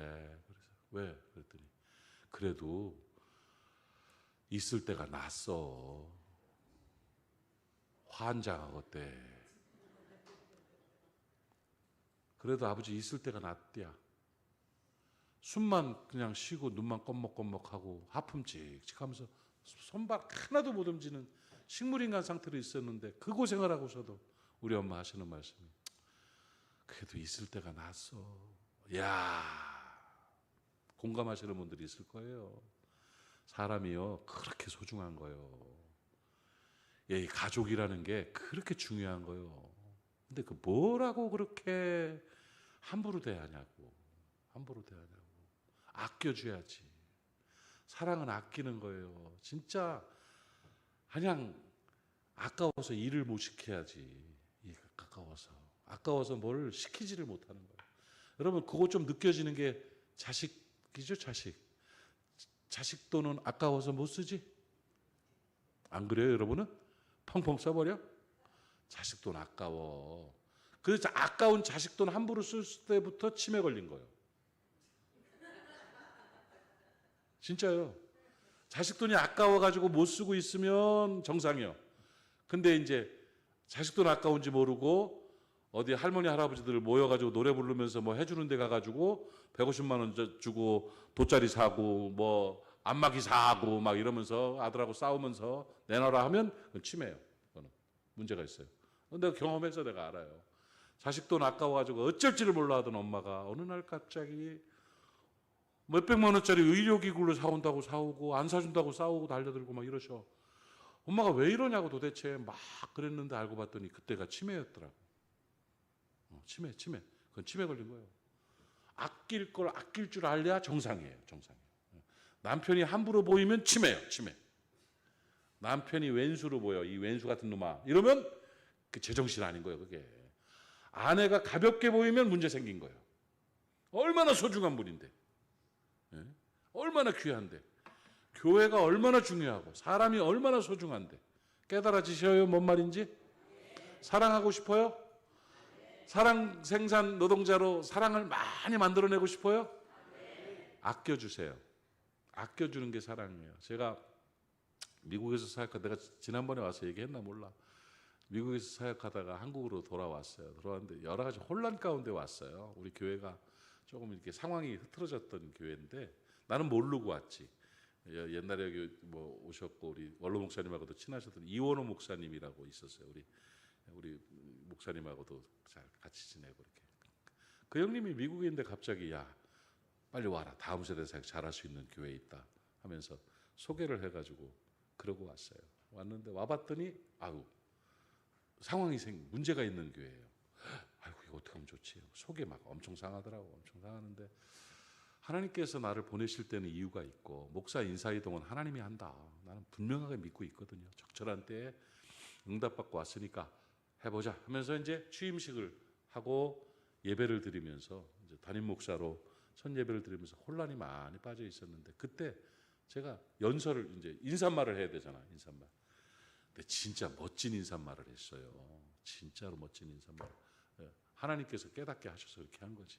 그래서 왜? 그랬더니 그래도 있을 때가 낫어. 환장하겠대. 그래도 아버지 있을 때가 낫대야. 숨만 그냥 쉬고 눈만 껌먹껌먹하고 하품 칙칙하면서 손발 하나도 못 움직이는 식물인간 상태로 있었는데 그 고생을 하고서도 우리 엄마 하시는 말씀이 그래도 있을 때가 낫어. 야, 공감하시는 분들이 있을 거예요. 사람이요 그렇게 소중한 거예요. 이 가족이라는 게 그렇게 중요한 거예요. 근데 그 뭐라고 그렇게 함부로 대하냐고. 함부로 대하냐고. 아껴줘야지. 사랑은 아끼는 거예요. 진짜 그냥 아까워서 일을 못 시켜야지. 아까워서 뭘 시키지를 못하는 거예요. 여러분 그거 좀 느껴지는 게 자식이죠. 자식 돈은 아까워서 못 쓰지? 안 그래요 여러분은? 펑펑 써버려? 자식 돈 아까워. 그래서 아까운 자식 돈 함부로 쓸 때부터 치매 걸린 거예요. 진짜요. 자식 돈이 아까워가지고 못 쓰고 있으면 정상이요. 근데 이제 자식 돈 아까운지 모르고 어디 할머니 할아버지들 모여가지고 노래 부르면서 뭐 해주는 데 가가지고 150만 원 주고 돗자리 사고 뭐 안마기 사고 막 이러면서 아들하고 싸우면서 내놔라 하면 그건 치매예요. 그거는 문제가 있어요. 내가 경험해서 내가 알아요. 자식 돈 아까워가지고 어쩔 지를 몰라 하던 엄마가 어느 날 갑자기 몇백만 원짜리 의료기구를 사온다고 사오고 안 사준다고 싸우고 달려들고 막 이러셔. 엄마가 왜 이러냐고 도대체 막 그랬는데 알고 봤더니 그때가 치매였더라고. 치매. 그건 치매 걸린 거예요. 아낄 걸 아낄 줄 알려야 정상이에요. 남편이 함부로 보이면 치매예요. 치매. 남편이 왼수로 보여. 이 왼수 같은 놈아. 이러면 그 제정신 아닌 거예요. 그게. 아내가 가볍게 보이면 문제 생긴 거예요. 얼마나 소중한 분인데. 얼마나 귀한데. 교회가 얼마나 중요하고 사람이 얼마나 소중한데. 깨달아지셔요? 뭔 말인지? 사랑하고 싶어요? 사랑 생산 노동자로 사랑을 많이 만들어내고 싶어요? 아껴주세요. 아껴주는 게 사랑이에요. 제가 미국에서 사역하다 내가 지난번에 와서 얘기했나 몰라. 미국에서 사역하다가 한국으로 돌아왔어요. 돌아왔는데 여러 가지 혼란 가운데 왔어요. 우리 교회가 조금 이렇게 상황이 흐트러졌던 교회인데 나는 모르고 왔지. 옛날에 여기 뭐 오셨고 우리 원로 목사님하고도 친하셨던 이원호 목사님이라고 있었어요. 우리 우리 목사님하고도 잘 같이 지내고 이렇게. 그 형님이 미국에 있는데 갑자기 야 빨리 와라. 다음 세대 사역 잘할 수 있는 교회 있다 하면서 소개를 해가지고 그러고 왔어요. 왔는데 와봤더니 아유 상황이 문제가 있는 교회예요. 아이고 이거 어떻게 하면 좋지? 속이 막 엄청 상하더라고. 엄청 상하는데 하나님께서 나를 보내실 때는 이유가 있고 목사 인사이동은 하나님이 한다. 나는 분명하게 믿고 있거든요. 적절한 때에 응답받고 왔으니까 해보자 하면서 이제 취임식을 하고 예배를 드리면서 이제 담임 목사로 첫 예배를 드리면서 혼란이 많이 빠져 있었는데 그때 제가 연설을 이제 인사말을 해야 되잖아. 인사말. 근데 진짜 멋진 인사말을 했어요. 진짜로 멋진 인사말. 하나님께서 깨닫게 하셔서 그렇게 한 거지.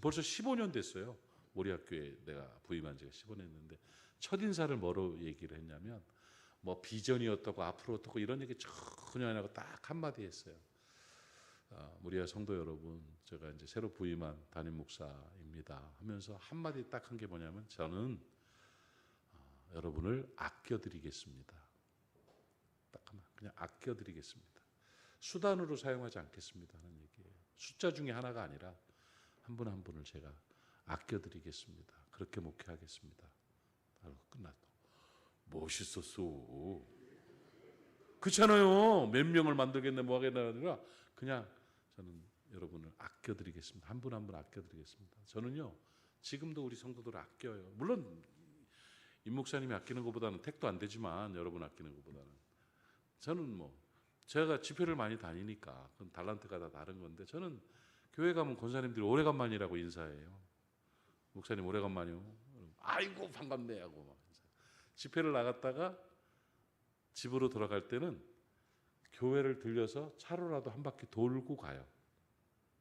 벌써 15년 됐어요. 우리 학교에 내가 부임한 지가 15년 됐는데 첫 인사를 뭐로 얘기를 했냐면 뭐 비전이 어떻고 앞으로 어떻고 이런 얘기 전혀 안 하고 딱 한마디 했어요. 우리 성도 여러분, 제가 이제 새로 부임한 담임 목사입니다 하면서 한마디 딱 한 게 뭐냐면 저는 여러분을 아껴드리겠습니다. 딱 하나 그냥 아껴드리겠습니다. 수단으로 사용하지 않겠습니다 하는 얘기예요. 숫자 중에 하나가 아니라 한 분 한 분을 제가 아껴드리겠습니다. 그렇게 목회하겠습니다. 바로 끝났고 멋있었어. 그렇잖아요. 몇 명을 만들겠네 뭐 하겠나 아니라 그냥 저는 여러분을 아껴드리겠습니다. 한 분 한 분 아껴드리겠습니다. 저는요 지금도 우리 성도들을 아껴요. 물론 임 목사님이 아끼는 것보다는 택도 안 되지만 여러분 아끼는 것보다는 저는 뭐 제가 집회를 많이 다니니까 그건 달란트가 다 다른 건데 저는 교회 가면 권사님들이 오래간만이라고 인사해요. 목사님 오래간만이요. 아이고 반갑네 하고 막 집회를 나갔다가 집으로 돌아갈 때는 교회를 들려서 차로라도 한 바퀴 돌고 가요.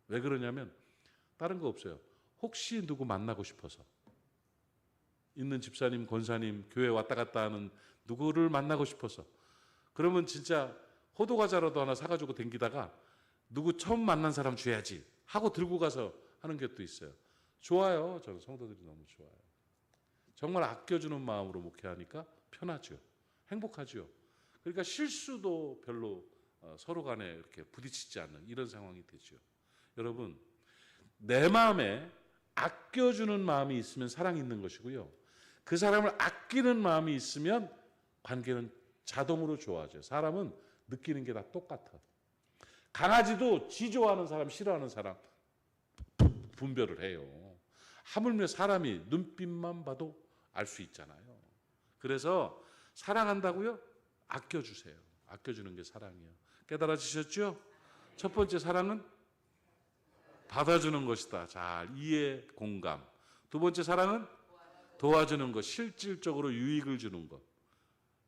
왜 그러냐면 다른 거 없어요. 혹시 누구 만나고 싶어서 있는 집사님, 권사님, 교회 왔다 갔다 하는 누구를 만나고 싶어서 그러면 진짜 호두과자라도 하나 사가지고 댕기다가 누구 처음 만난 사람 줘야지 하고 들고 가서 하는 것도 있어요. 좋아요. 저는 성도들이 너무 좋아요. 정말 아껴주는 마음으로 목회하니까 편하죠. 행복하죠. 그러니까 실수도 별로 서로 간에 이렇게 부딪히지 않는 이런 상황이 되죠. 여러분, 내 마음에 아껴주는 마음이 있으면 사랑이 있는 것이고요. 그 사람을 아끼는 마음이 있으면 관계는 자동으로 좋아져요. 사람은 느끼는 게 다 똑같아. 강아지도 지 좋아하는 사람, 싫어하는 사람 분별을 해요. 하물며 사람이 눈빛만 봐도 알 수 있잖아요. 그래서 사랑한다고요? 아껴주세요. 아껴주는 게 사랑이에요. 깨달아지셨죠? 첫 번째 사랑은 받아주는 것이다. 자, 이해, 공감. 두 번째 사랑은 도와주는 것, 실질적으로 유익을 주는 것.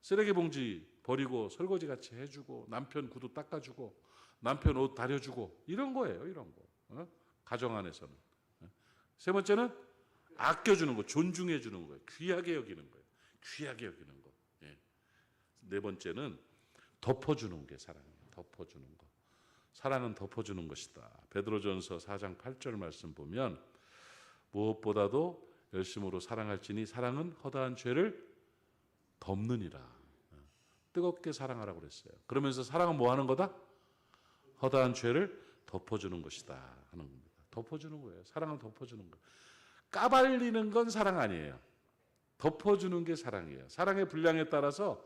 쓰레기 봉지 버리고 설거지 같이 해주고 남편 구두 닦아주고 남편 옷 다려주고 이런 거예요. 이런 거. 가정 안에서는. 세 번째는 아껴주는 거, 존중해주는 거예요. 귀하게 여기는 거예요. 귀하게 여기는 거. 예. 네 번째는 덮어주는 게 사랑이에요. 덮어주는 거. 사랑은 덮어주는 것이다. 베드로전서 4장 8절 말씀 보면 무엇보다도 열심으로 사랑할지니 사랑은 허다한 죄를 덮느니라. 뜨겁게 사랑하라고 그랬어요. 그러면서 사랑은 뭐 하는 거다? 허다한 죄를 덮어주는 것이다 하는 겁니다. 덮어주는 거예요. 사랑은 덮어주는 거예요. 까발리는 건 사랑 아니에요. 덮어주는 게 사랑이에요. 사랑의 분량에 따라서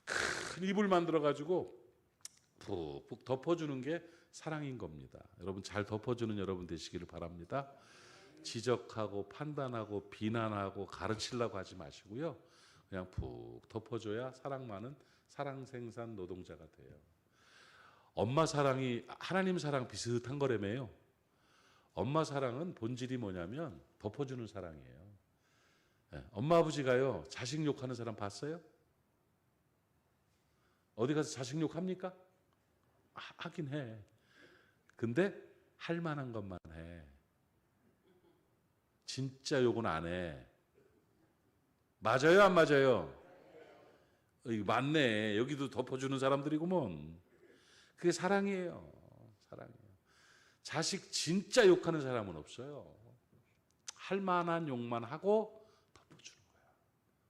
큰 이불 만들어가지고 푹푹 덮어주는 게 사랑인 겁니다. 여러분 잘 덮어주는 여러분 되시기를 바랍니다. 지적하고 판단하고 비난하고 가르치려고 하지 마시고요. 그냥 푹 덮어줘야 사랑많은 사랑생산 노동자가 돼요. 엄마 사랑이 하나님 사랑 비슷한 거라며요. 엄마 사랑은 본질이 뭐냐면 덮어주는 사랑이에요. 네, 엄마 아버지가요 자식 욕하는 사람 봤어요? 어디 가서 자식 욕합니까? 하긴 해. 근데 할 만한 것만 해. 진짜 욕은 안 해. 맞아요, 안 맞아요? 맞네. 여기도 덮어주는 사람들이구먼. 그게 사랑이에요. 사랑이에요. 자식 진짜 욕하는 사람은 없어요. 할 만한 욕만 하고 덮어주는 거야.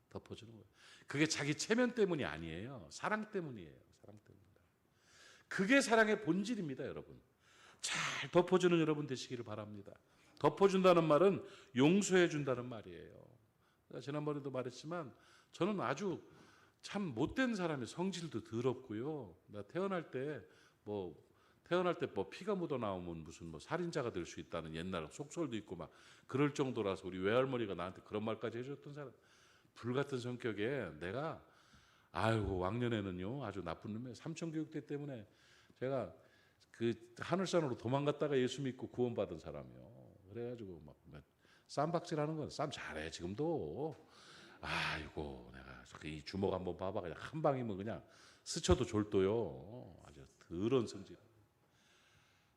덮어주는 거예요. 그게 자기 체면 때문이 아니에요. 사랑 때문이에요. 사랑 때문이다. 그게 사랑의 본질입니다, 여러분. 잘 덮어주는 여러분 되시기를 바랍니다. 덮어준다는 말은 용서해 준다는 말이에요. 지난번에도 말했지만 저는 아주 참 못된 사람이, 성질도 더럽고요. 나 태어날 때 뭐 피가 묻어 나오면 무슨 뭐 살인자가 될 수 있다는 옛날 속설도 있고 막 그럴 정도라서 우리 외할머니가 나한테 그런 말까지 해줬던 사람. 불같은 성격에 내가 아이고 왕년에는요 아주 나쁜 놈이에요. 삼천교육대 때문에 제가 그 하늘산으로 도망갔다가 예수 믿고 구원받은 사람이요. 그래가지고 막 쌈박질하는 건 쌈 잘해 지금도. 아이고 내가 이 주먹 한번 봐봐. 그냥 한 방이면 그냥 스쳐도 졸도요. 아주 더러운 성질.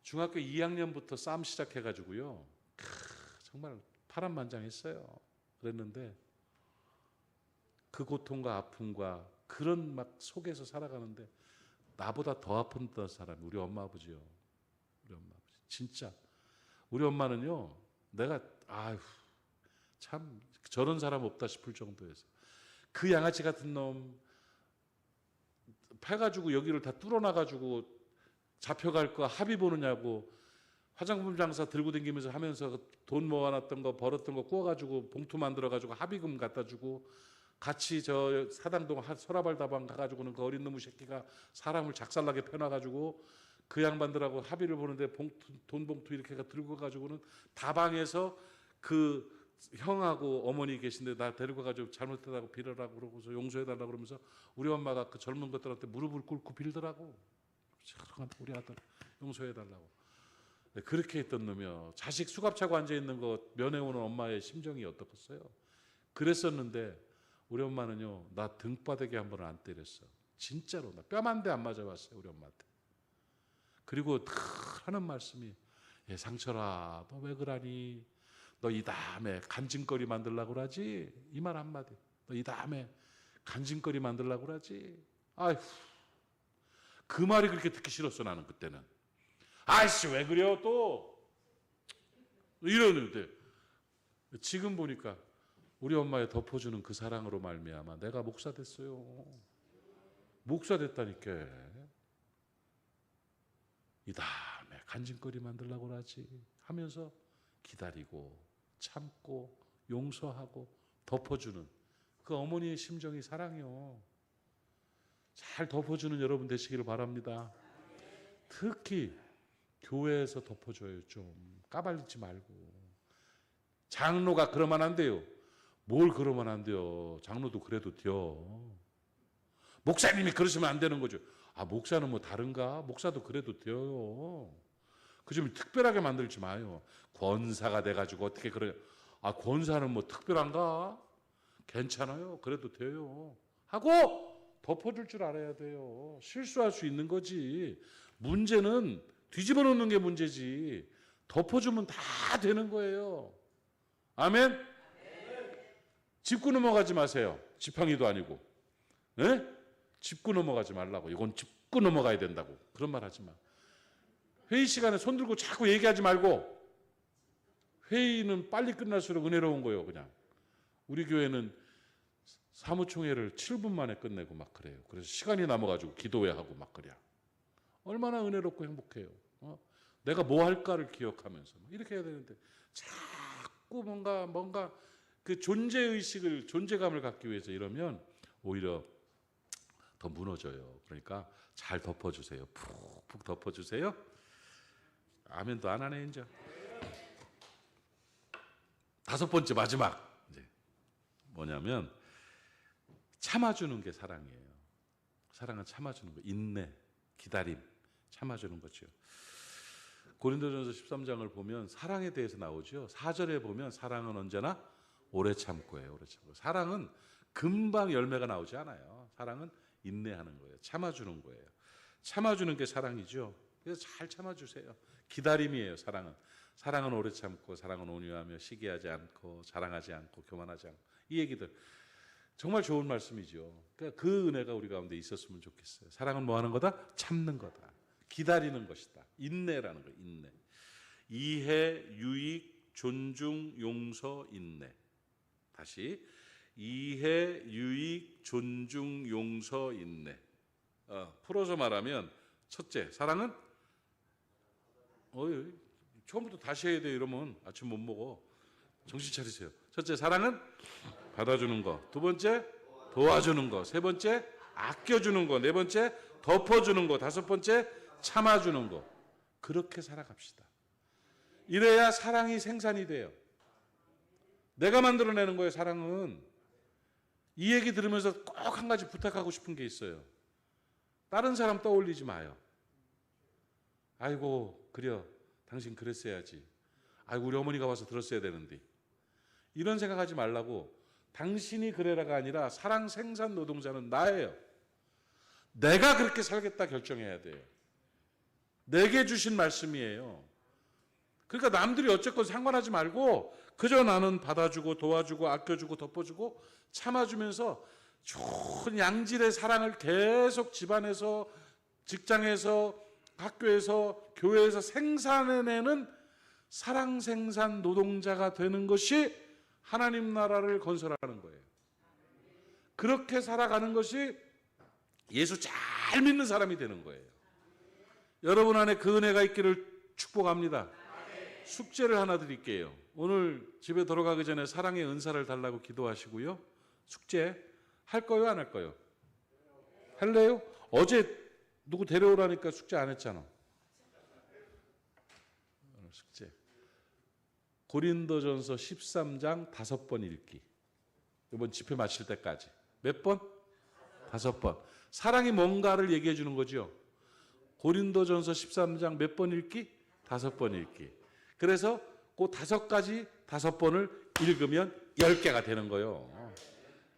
중학교 2학년부터 쌈 시작해가지고요. 정말 파란만장했어요. 그랬는데 그 고통과 아픔과 그런 막 속에서 살아가는데 나보다 더 아픈 사람이 우리 엄마 아버지요. 우리 엄마 아버지. 진짜 우리 엄마는요. 내가 아휴 참 저런 사람 없다 싶을 정도였어요. 그 양아치 같은 놈 패가지고 여기를 다 뚫어놔가지고 잡혀갈 거 합의 보느냐고 화장품 장사 들고 다니면서 하면서 돈 모아놨던 거 벌었던 거 구워가지고 봉투 만들어가지고 합의금 갖다 주고 같이 저 사당동 서라발 다방 가가지고는 그 어린 놈의 새끼가 사람을 작살나게 펴놔가지고 그 양반들하고 합의를 보는데 돈 봉투 이렇게 들고 가지고는 다방에서 그 형하고 어머니 계신데 나 데리고 가지고 잘못했다고 빌어라고 그러고서 용서해달라고 그러면서 우리 엄마가 그 젊은 것들한테 무릎을 꿇고 빌더라고. 우리 아들 용서해달라고. 그렇게 했던 놈이요. 자식 수갑 차고 앉아있는 거 면회오는 엄마의 심정이 어떻겠어요. 그랬었는데 우리 엄마는요. 나 등바닥에 한 번은 안 때렸어. 진짜로 나 뺨 한 대 안 맞아봤어요. 우리 엄마한테. 그리고 하는 말씀이 상철아 너 왜 그러니. 너 이 다음에 간증거리 만들려고 그러지? 이 말 한마디. 너 이 다음에 간증거리 만들려고 그러지? 아휴. 그 말이 그렇게 듣기 싫었어 나는 그때는. 아이씨 왜 그래요 또? 이러는데 지금 보니까 우리 엄마의 덮어주는 그 사랑으로 말미암아 내가 목사 됐어요. 목사 됐다니까. 이 다음에 간증거리 만들려고 그러지 하면서 기다리고 참고 용서하고 덮어주는 그 어머니의 심정이 사랑이요. 잘 덮어주는 여러분 되시기를 바랍니다. 특히 교회에서 덮어줘요. 좀 까발리지 말고. 장로가 그러면 안 돼요. 뭘 그러면 안 돼요. 장로도 그래도 돼요. 목사님이 그러시면 안 되는 거죠. 아 목사는 뭐 다른가? 목사도 그래도 돼요. 그 좀 특별하게 만들지 마요. 권사가 돼가지고 어떻게 그래요. 아 권사는 뭐 특별한가? 괜찮아요. 그래도 돼요. 하고 덮어줄 줄 알아야 돼요. 실수할 수 있는 거지. 문제는 뒤집어 놓는 게 문제지. 덮어주면 다 되는 거예요. 아멘? 짚고 넘어가지 마세요. 지팡이도 아니고. 네? 짚고 넘어가지 말라고. 이건 짚고 넘어가야 된다고. 그런 말 하지 마. 회의 시간에 손 들고 자꾸 얘기하지 말고. 회의는 빨리 끝날수록 은혜로운 거예요. 그냥. 우리 교회는 사무총회를 7분 만에 끝내고 막 그래요. 그래서 시간이 남아가지고 기도회 하고 막 그래요. 얼마나 은혜롭고 행복해요. 내가 뭐 할까를 기억하면서 이렇게 해야 되는데 자꾸 뭔가 그 존재의식을 존재감을 갖기 위해서 이러면 오히려 더 무너져요. 그러니까 잘 덮어주세요. 푹푹 덮어주세요. 아멘도 안 하네 이제. 5번째 마지막 이제 뭐냐면 참아주는 게 사랑이에요. 사랑은 참아주는 거, 인내, 기다림, 참아주는 거죠. 고린도전서 13장을 보면 사랑에 대해서 나오죠. 4절에 보면 사랑은 언제나 오래 참고예요. 오래 참고. 사랑은 금방 열매가 나오지 않아요. 사랑은 인내하는 거예요. 참아주는 거예요. 참아주는 게 사랑이죠. 그래서 잘 참아주세요. 기다림이에요. 사랑은. 사랑은 오래 참고 사랑은 온유하며 시기하지 않고 자랑하지 않고 교만하지 않고 이 얘기들 정말 좋은 말씀이죠. 그러니까 그 은혜가 우리 가운데 있었으면 좋겠어요. 사랑은 뭐 하는 거다? 참는 거다. 기다리는 것이다. 인내라는 거예요. 인내. 이해, 유익, 존중, 용서, 인내. 다시 이해, 유익, 존중, 용서, 인내. 풀어서 말하면 첫째, 사랑은 처음부터 다시 해야 돼. 이러면 아침 못 먹어. 정신 차리세요. 첫째, 사랑은 받아주는 거. 두 번째, 도와주는 거. 세 번째, 아껴주는 거. 네 번째, 덮어주는 거. 다섯 번째, 참아주는 거. 그렇게 살아갑시다. 이래야 사랑이 생산이 돼요. 내가 만들어내는 거예요. 사랑은. 이 얘기 들으면서 꼭 한 가지 부탁하고 싶은 게 있어요. 다른 사람 떠올리지 마요. 아이고 그래요. 당신 그랬어야지. 아이고 우리 어머니가 와서 들었어야 되는데. 이런 생각하지 말라고. 당신이 그래라가 아니라 사랑 생산 노동자는 나예요. 내가 그렇게 살겠다 결정해야 돼요. 내게 주신 말씀이에요. 그러니까 남들이 어쨌건 상관하지 말고 그저 나는 받아주고 도와주고 아껴주고 덮어주고 참아주면서 좋은 양질의 사랑을 계속 집안에서 직장에서 학교에서 교회에서 생산해내는 사랑 생산 노동자가 되는 것이 하나님 나라를 건설하는 거예요. 그렇게 살아가는 것이 예수 잘 믿는 사람이 되는 거예요. 여러분 안에 그 은혜가 있기를 축복합니다. 숙제를 하나 드릴게요. 오늘 집에 들어가기 전에 사랑의 은사를 달라고 기도하시고요. 숙제 할 거요, 안 할 거요? 할래요? 어제 누구 데려오라니까 숙제 안 했잖아. 숙제. 고린도전서 13장 5번 읽기. 이번 집회 마칠 때까지. 몇 번? 5번. 사랑이 뭔가를 얘기해 주는 거죠. 고린도전서 13장 몇 번 읽기? 5번 읽기. 그래서 그 5가지 5번을 읽으면 10개가 되는 거예요.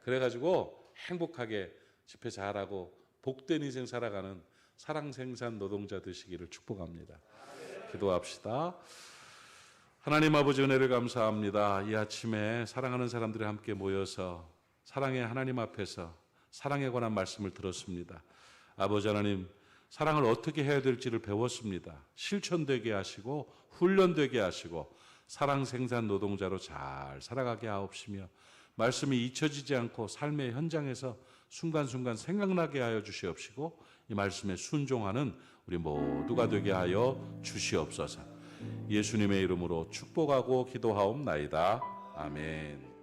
그래가지고 행복하게 집회 잘하고 복된 인생 살아가는 사랑 생산 노동자 되시기를 축복합니다. 기도합시다. 하나님 아버지 은혜를 감사합니다. 이 아침에 사랑하는 사람들이 함께 모여서 사랑의 하나님 앞에서 사랑에 관한 말씀을 들었습니다. 아버지 하나님, 사랑을 어떻게 해야 될지를 배웠습니다. 실천되게 하시고 훈련되게 하시고 사랑 생산 노동자로 잘 살아가게 하옵시며 말씀이 잊혀지지 않고 삶의 현장에서 순간순간 생각나게 하여 주시옵시고 이 말씀에 순종하는 우리 모두가 되게 하여 주시옵소서. 예수님의 이름으로 축복하고 기도하옵나이다. 아멘.